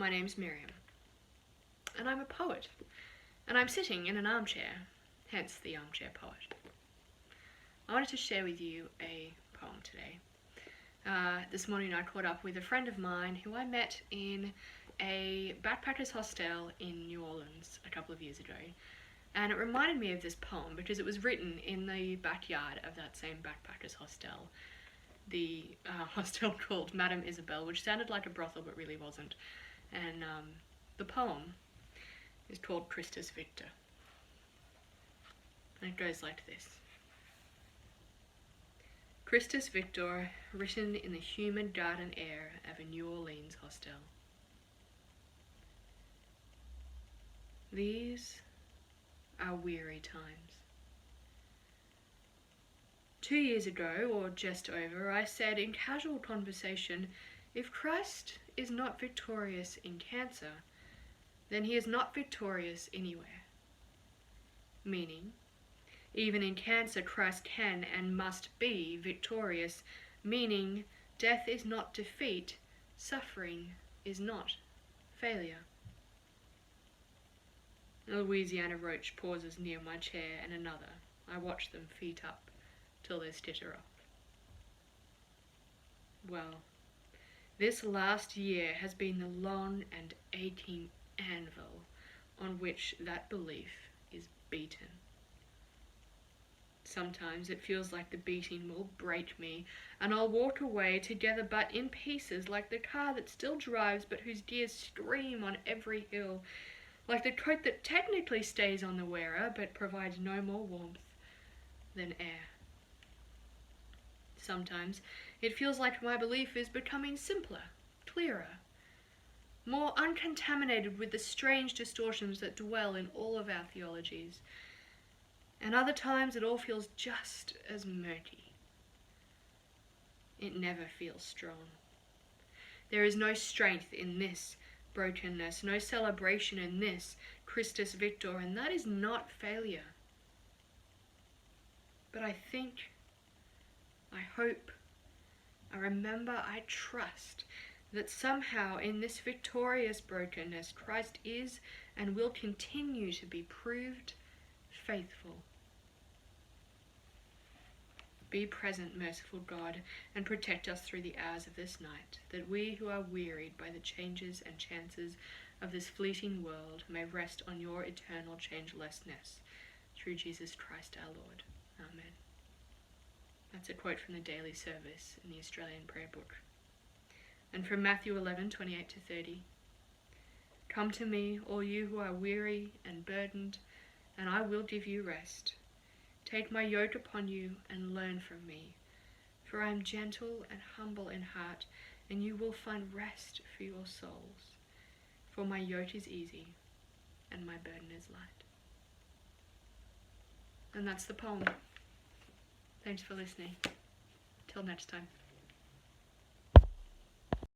My name's Miriam, and I'm a poet, and I'm sitting in an armchair, hence the armchair poet. I wanted to share with you a poem today. This morning I caught up with a friend of mine who I met in a backpackers hostel in New Orleans a couple of years ago, and it reminded me of this poem because it was written in the backyard of that same backpackers hostel, the hostel called Madame Isabel, which sounded like a brothel but really wasn't. And the poem is called Christus Victor, and it goes like this. Christus Victor, written in the humid garden air of a New Orleans hostel. These are weary times. 2 years ago, or just over, I said in casual conversation, if Christ is not victorious in cancer, then he is not victorious anywhere. Meaning, even in cancer Christ can and must be victorious, meaning death is not defeat, suffering is not failure. A Louisiana roach pauses near my chair, and another. I watch them feet up till they stitter up. Well, this last year has been the long and aching anvil on which that belief is beaten. Sometimes it feels like the beating will break me, and I'll walk away together but in pieces, like the car that still drives but whose gears scream on every hill, like the coat that technically stays on the wearer but provides no more warmth than air. Sometimes it feels like my belief is becoming simpler, clearer, more uncontaminated with the strange distortions that dwell in all of our theologies. And other times it all feels just as murky. It never feels strong. There is no strength in this brokenness, no celebration in this Christus Victor, and that is not failure. But I think, I hope, I remember, I trust that somehow in this victorious brokenness, Christ is and will continue to be proved faithful. Be present, merciful God, and protect us through the hours of this night, that we who are wearied by the changes and chances of this fleeting world may rest on your eternal changelessness, through Jesus Christ our Lord. Amen. That's a quote from the daily service in the Australian Prayer Book. And from Matthew 11:28-30. Come to me, all you who are weary and burdened, and I will give you rest. Take my yoke upon you and learn from me, for I am gentle and humble in heart, and you will find rest for your souls. For my yoke is easy and my burden is light. And that's the poem. Thanks for listening. Till next time.